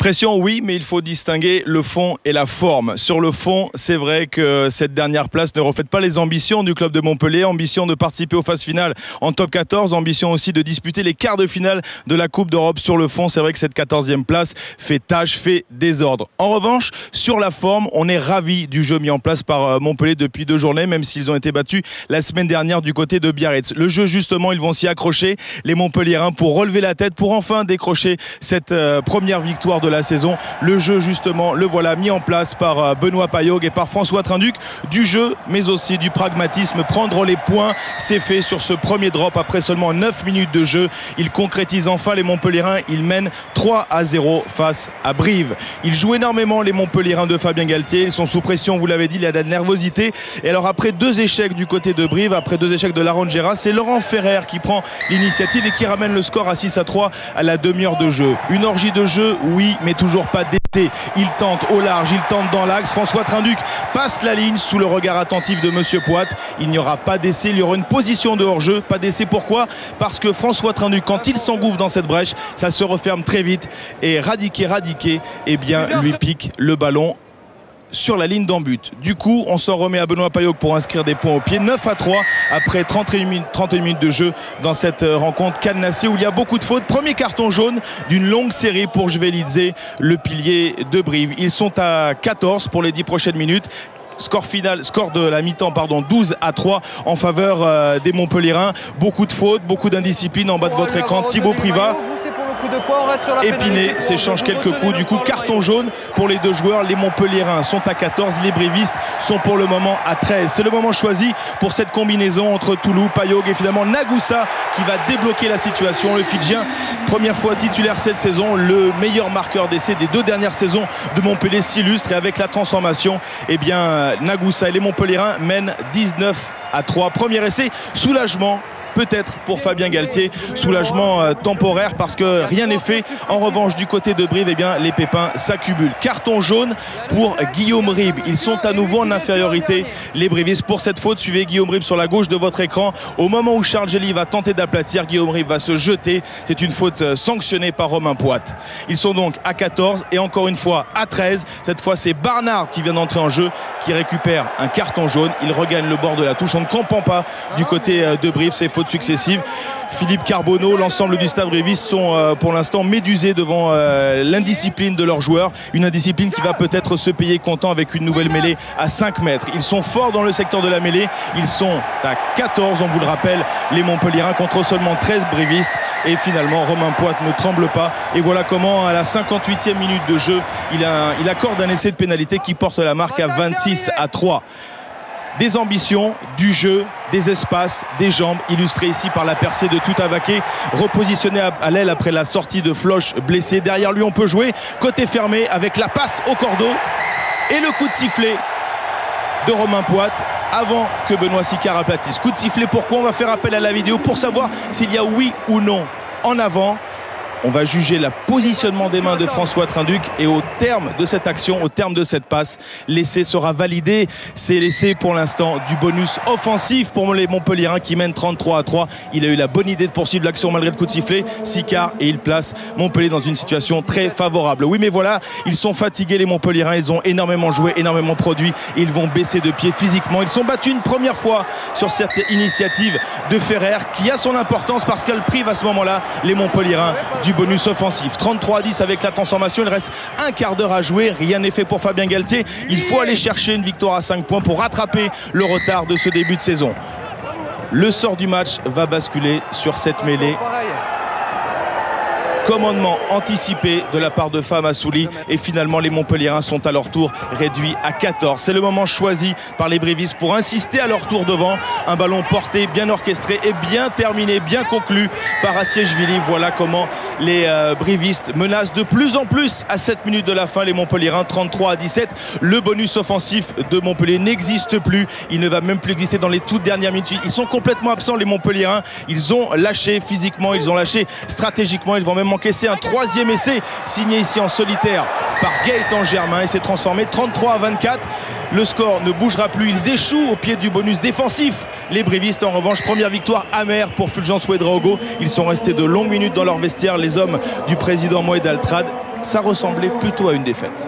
Pression, oui, mais il faut distinguer le fond et la forme. Sur le fond, c'est vrai que cette dernière place ne reflète pas les ambitions du club de Montpellier. Ambition de participer aux phases finales en top 14. Ambition aussi de disputer les quarts de finale de la Coupe d'Europe. Sur le fond, c'est vrai que cette 14e place fait tâche, fait désordre. En revanche, sur la forme, on est ravis du jeu mis en place par Montpellier depuis 2 journées, même s'ils ont été battus la semaine dernière du côté de Biarritz. Le jeu, justement, ils vont s'y accrocher, les Montpelliérains, pour relever la tête, pour enfin décrocher cette première victoire de la saison. Le jeu, justement, le voilà mis en place par Benoît Paillaugue et par François Trinduc. Du jeu, mais aussi du pragmatisme. Prendre les points, c'est fait sur ce premier drop après seulement 9 minutes de jeu. Ils concrétisent enfin, les Montpelliérains. Ils mènent 3-0 face à Brive. Ils jouent énormément, les Montpelliérains de Fabien Galtier. Ils sont sous pression, vous l'avez dit, il y a de la nervosité. Et alors, après 2 échecs du côté de Brive, après 2 échecs de Laron Gérard, c'est Laurent Ferrer qui prend l'initiative et qui ramène le score à 6-3 à la demi-heure de jeu. Une orgie de jeu, oui, mais toujours pas d'été. Il tente au large, il tente dans l'axe. François Trinduc passe la ligne sous le regard attentif de Monsieur Poit. Il n'y aura pas d'essai, il y aura une position de hors-jeu. Pas d'essai, pourquoi? Parce que François Trinduc, quand il s'engouffre dans cette brèche, ça se referme très vite. Et Radiqué, eh bien, lui pique le ballon sur la ligne d'en but. Du coup, on s'en remet à Benoît Paillaugue pour inscrire des points au pied. 9-3 après 31 minutes de jeu dans cette rencontre cadenassée où il y a beaucoup de fautes. Premier carton jaune d'une longue série pour Jvelidze, le pilier de Brive. Ils sont à 14 pour les 10 prochaines minutes. Score final, score de la mi-temps, 12-3 en faveur des Montpelliérains. Beaucoup de fautes, beaucoup d'indiscipline en bas de votre écran. Thibaut Privat. Épiné s'échange quelques coups. Du coup, carton jaune pour les 2 joueurs. Les Montpelliérains sont à 14. Les Brivistes sont pour le moment à 13. C'est le moment choisi pour cette combinaison entre Toulouse, Paillaugue et finalement Nagoussa qui va débloquer la situation. Le Fidjien, première fois titulaire cette saison, le meilleur marqueur d'essai des 2 dernières saisons de Montpellier s'illustre. Et avec la transformation, eh bien, Nagoussa et les Montpelliérains mènent 19-3. Premier essai, soulagement. Peut-être pour Fabien Galtier, soulagement temporaire parce que rien n'est fait. En revanche, du côté de Brive, eh bien, les pépins s'accumulent. Carton jaune pour Guillaume Ribes. Ils sont à nouveau en infériorité, les Brivistes, pour cette faute. Suivez Guillaume Ribes sur la gauche de votre écran. Au moment où Charles Gély va tenter d'aplatir, Guillaume Ribes va se jeter. C'est une faute sanctionnée par Romain Poit. Ils sont donc à 14 et encore une fois à 13. Cette fois, c'est Barnard qui vient d'entrer en jeu, qui récupère un carton jaune. Il regagne le bord de la touche. On ne comprend pas du côté de Brive ces fautes successives. Philippe Carbonneau, l'ensemble du staff briviste sont pour l'instant médusés devant l'indiscipline de leurs joueurs. Une indiscipline qui va peut-être se payer comptant avec une nouvelle mêlée à 5 mètres. Ils sont forts dans le secteur de la mêlée. Ils sont à 14, on vous le rappelle, les Montpelliérains contre seulement 13 brivistes. Et finalement, Romain Poit ne tremble pas. Et voilà comment, à la 58e minute de jeu, il accorde un essai de pénalité qui porte la marque à 26-3. Des ambitions, du jeu, des espaces, des jambes, illustrés ici par la percée de Toutavaké, repositionné à l'aile après la sortie de Floch blessé. Derrière lui, on peut jouer côté fermé avec la passe au cordeau et le coup de sifflet de Romain Poit avant que Benoît Sicard aplatisse. Coup de sifflet, pourquoi? On va faire appel à la vidéo pour savoir s'il y a oui ou non en avant. On va juger le positionnement des mains de François Trinduc et au terme de cette action, au terme de cette passe, l'essai sera validé. C'est l'essai pour l'instant du bonus offensif pour les Montpelliérains qui mènent 33-3. Il a eu la bonne idée de poursuivre l'action malgré le coup de sifflet. Sicard, et il place Montpellier dans une situation très favorable. Oui, mais voilà, ils sont fatigués les Montpelliérains. Ils ont énormément joué, énormément produit. Ils vont baisser de pied physiquement. Ils sont battus une première fois sur cette initiative de Ferrer qui a son importance parce qu'elle prive à ce moment-là les Montpelliérains du bonus offensif. 33-10 avec la transformation. Il reste un quart d'heure à jouer. Rien n'est fait pour Fabien Galtier. Il faut aller chercher une victoire à 5 points pour rattraper le retard de ce début de saison. Le sort du match va basculer sur cette mêlée. Commandement anticipé de la part de Fama Souli et finalement les Montpelliérains sont à leur tour réduits à 14. C'est le moment choisi par les brivistes pour insister à leur tour devant. Un ballon porté, bien orchestré et bien terminé, bien conclu par Assiejvili. Voilà comment les brivistes menacent de plus en plus à 7 minutes de la fin les Montpelliérains. 33-17. Le bonus offensif de Montpellier n'existe plus. Il ne va même plus exister dans les toutes dernières minutes. Ils sont complètement absents les Montpelliérains. Ils ont lâché physiquement, ils ont lâché stratégiquement. Ils vont même encaisser un 3e essai signé ici en solitaire par Gaëtan Germain et s'est transformé 33-24. Le score ne bougera plus, ils échouent au pied du bonus défensif. Les brivistes en revanche, première victoire amère pour Fulgence Ouedraogo. Ils sont restés de longues minutes dans leur vestiaire, les hommes du président Moed Altrad. ça ressemblait plutôt à une défaite.